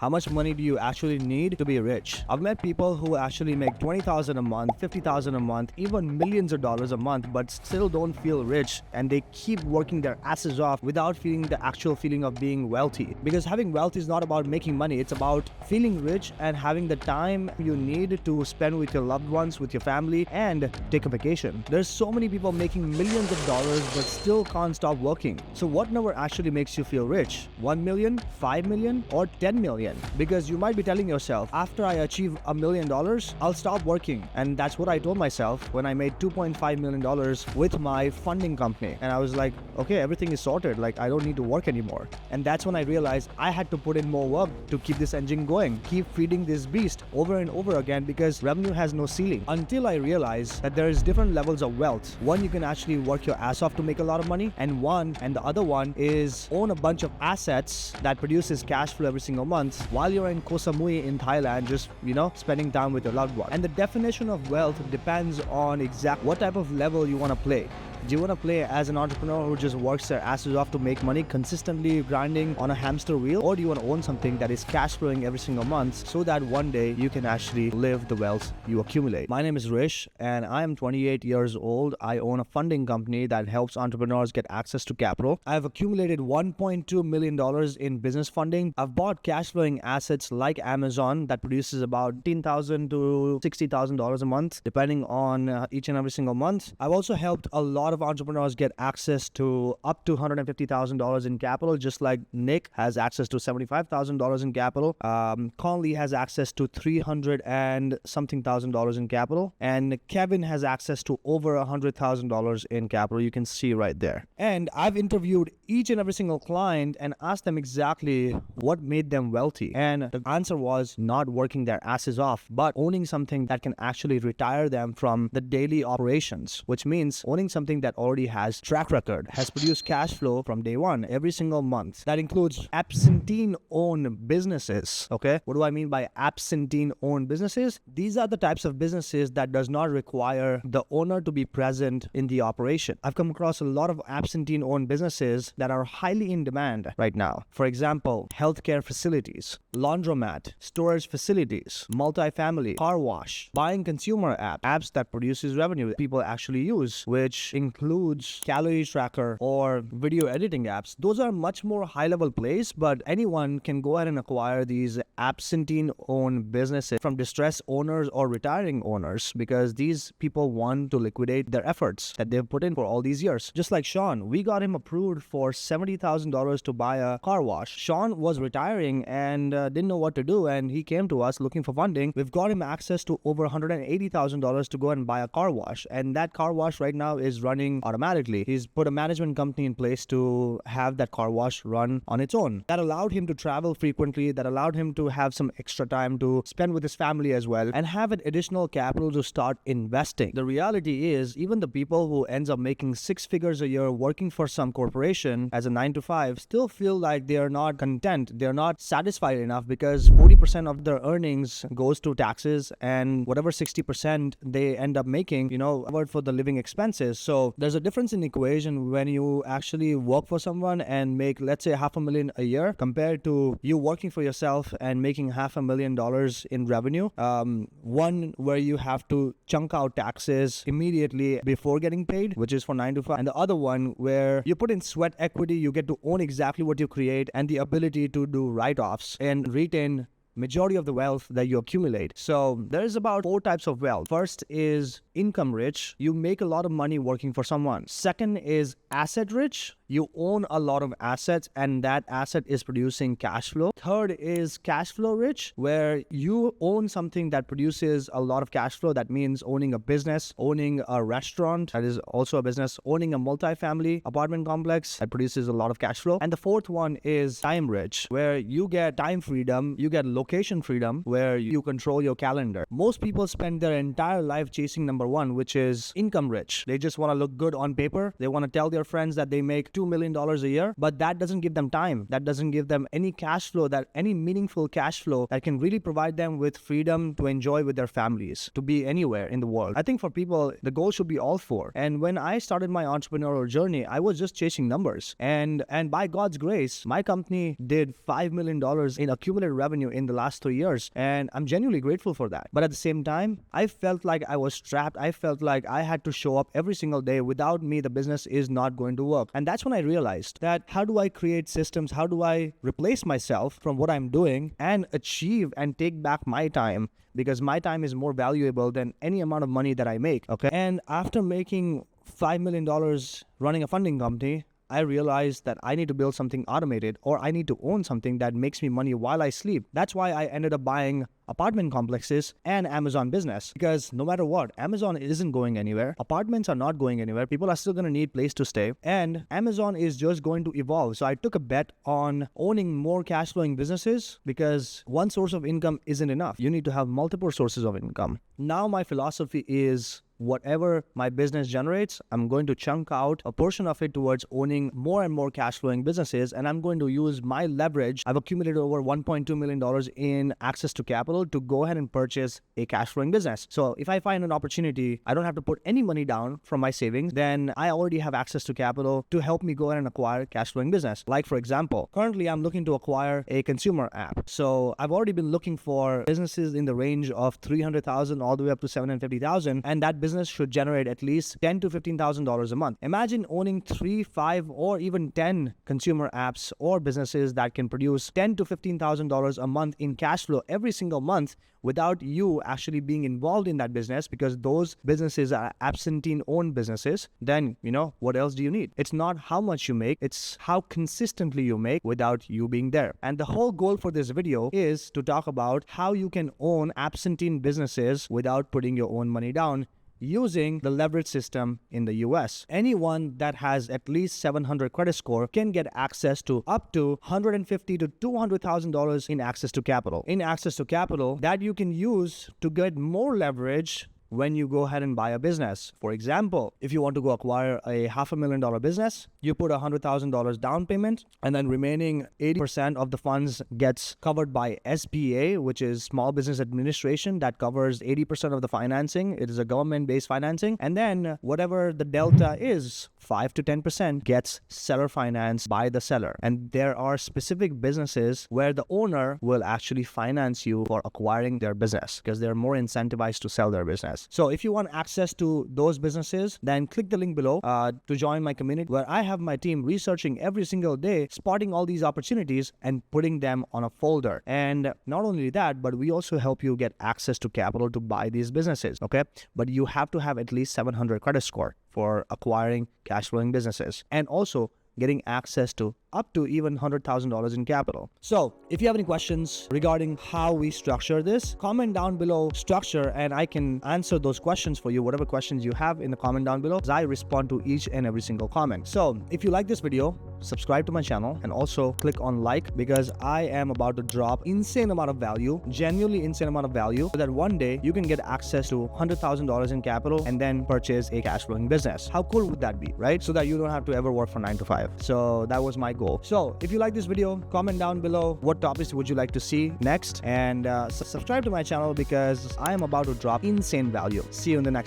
How much money do you actually need to be rich? I've met people who actually make 20,000 a month, 50,000 a month, even millions of dollars a month, but still don't feel rich, and they keep working their asses off without feeling the actual feeling of being wealthy. Because having wealth is not about making money, it's about feeling rich and having the time you need to spend with your loved ones, with your family, and take a vacation. There's so many people making millions of dollars but still can't stop working. So what number actually makes you feel rich? 1 million, 5 million, or 10 million? Because you might be telling yourself, after I achieve $1 million, I'll stop working. And that's what I told myself when I made $2.5 million with my funding company. And I was like, okay, everything is sorted. Like, I don't need to work anymore. And that's when I realized I had to put in more work to keep this engine going, keep feeding this beast over and over again, because revenue has no ceiling. Until I realized that there is different levels of wealth. One, you can actually work your ass off to make a lot of money. And the other one is own a bunch of assets that produces cash flow every single month while you're in Koh Samui in Thailand, just, spending time with your loved one. And the definition of wealth depends on exact what type of level you want to play. Do you want to play as an entrepreneur who just works their asses off to make money, consistently grinding on a hamster wheel? Or do you want to own something that is cash flowing every single month so that one day you can actually live the wealth you accumulate? My name is Rish and I am 28 years old. I own a funding company that helps entrepreneurs get access to capital. I've accumulated $1.2 million in business funding. I've bought cash flowing assets like Amazon that produces about $15,000 to $60,000 a month, depending on each and every single month. I've also helped a lot of entrepreneurs get access to up to $150,000 in capital, just like Nick has access to $75,000 in capital. Conley has access to $300 and something thousand in capital, and Kevin has access to over $100,000 in capital. You can see right there. And I've interviewed each and every single client and asked them exactly what made them wealthy. And the answer was not working their asses off, but owning something that can actually retire them from the daily operations, which means owning something that already has track record, has produced cash flow from day one, every single month. That includes absentee-owned businesses. Okay, what do I mean by absentee-owned businesses? These are the types of businesses that does not require the owner to be present in the operation. I've come across a lot of absentee-owned businesses that are highly in demand right now. For example, healthcare facilities, laundromat, storage facilities, multifamily, car wash, buying consumer apps that produces revenue people actually use, which includes calorie tracker or video editing apps. Those are much more high-level plays, but anyone can go ahead and acquire these absentee-owned businesses from distressed owners or retiring owners, because these people want to liquidate their efforts that they've put in for all these years. Just like Sean, we got him approved for $70,000 to buy a car wash. Sean was retiring and didn't know what to do, and he came to us looking for funding. We've got him access to over $180,000 to go and buy a car wash, and that car wash right now is running automatically. He's put a management company in place to have that car wash run on its own. That allowed him to travel frequently, that allowed him to have some extra time to spend with his family as well, and have an additional capital to start investing. The reality is, even the people who ends up making six figures a year working for some corporation as a 9 to 5 still feel like they are not content, they're not satisfied enough, because 40% of their earnings goes to taxes, and whatever 60% they end up making, covered for the living expenses. So there's a difference in equation when you actually work for someone and make, let's say, $500,000 a year, compared to you working for yourself and making $500,000 in revenue. One where you have to chunk out taxes immediately before getting paid, which is for 9 to 5, and the other one where you put in sweat equity, you get to own exactly what you create, and the ability to do write-offs and retain majority of the wealth that you accumulate. So there's about 4 types of wealth. First is income rich. You make a lot of money working for someone. Second is asset rich. You own a lot of assets and that asset is producing cash flow. Third is cash flow rich, where you own something that produces a lot of cash flow. That means owning a business, owning a restaurant, that is also a business, owning a multifamily apartment complex that produces a lot of cash flow. And the fourth one is time rich, where you get time freedom, you get location location freedom, where you control your calendar. Most people spend their entire life chasing number one, which is income rich. They just want to look good on paper. They want to tell their friends that they make $2 million a year, but that doesn't give them time. That doesn't give them any cash flow, any meaningful cash flow that can really provide them with freedom to enjoy with their families, to be anywhere in the world. I think for people, the goal should be all four. And when I started my entrepreneurial journey, I was just chasing numbers. And by God's grace, my company did $5 million in accumulated revenue in the last 3 years. And I'm genuinely grateful for that. But at the same time, I felt like I was trapped. I felt like I had to show up every single day. Without me, the business is not going to work. And that's when I realized that how do I create systems? How do I replace myself from what I'm doing and achieve and take back my time? Because my time is more valuable than any amount of money that I make. Okay. And after making $5 million running a funding company, I realized that I need to build something automated, or I need to own something that makes me money while I sleep. That's why I ended up buying apartment complexes and Amazon business, because no matter what, Amazon isn't going anywhere. Apartments are not going anywhere. People are still going to need place to stay, and Amazon is just going to evolve. So I took a bet on owning more cash flowing businesses, because one source of income isn't enough. You need to have multiple sources of income. Now my philosophy is, whatever my business generates, I'm going to chunk out a portion of it towards owning more and more cash flowing businesses. And I'm going to use my leverage. I've accumulated over $1.2 million in access to capital to go ahead and purchase a cash flowing business. So if I find an opportunity, I don't have to put any money down from my savings, then I already have access to capital to help me go ahead and acquire cash flowing business. Like, for example, currently I'm looking to acquire a consumer app. So I've already been looking for businesses in the range of $300,000 all the way up to $750,000. And that business should generate at least $10,000 to $15,000 a month. Imagine owning 3, 5, or even 10 consumer apps or businesses that can produce $10,000 to $15,000 a month in cash flow every single month without you actually being involved in that business, because those businesses are absentee owned businesses. Then, what else do you need? It's not how much you make, it's how consistently you make without you being there. And the whole goal for this video is to talk about how you can own absentee businesses without putting your own money down, using the leverage system in the US. Anyone that has at least 700 credit score can get access to up to $150,000 to $200,000 in access to capital. In access to capital that you can use to get more leverage when you go ahead and buy a business. For example, if you want to go acquire a $500,000 business, you put $100,000 down payment, and then remaining 80% of the funds gets covered by SBA, which is Small Business Administration, that covers 80% of the financing. It is a government-based financing. And then whatever the delta is, 5 to 10% gets seller financed by the seller. And there are specific businesses where the owner will actually finance you for acquiring their business, because they're more incentivized to sell their business. So if you want access to those businesses, then click the link below to join my community, where I have my team researching every single day, spotting all these opportunities and putting them on a folder. And not only that, but we also help you get access to capital to buy these businesses. Okay. But you have to have at least 700 credit score for acquiring cash flowing businesses, and also getting access to up to even $100,000 in capital. So if you have any questions regarding how we structure this, comment down below structure, and I can answer those questions for you, whatever questions you have in the comment down below, as I respond to each and every single comment. So if you like this video, subscribe to my channel and also click on like, because I am about to drop insane amount of value, genuinely insane amount of value, so that one day you can get access to $100,000 in capital and then purchase a cash flowing business. How cool would that be, right? So that you don't have to ever work for 9 to 5. So that was my goal. So if you like this video, comment down below what topics would you like to see next, and subscribe to my channel, because I am about to drop insane value. See you in the next one.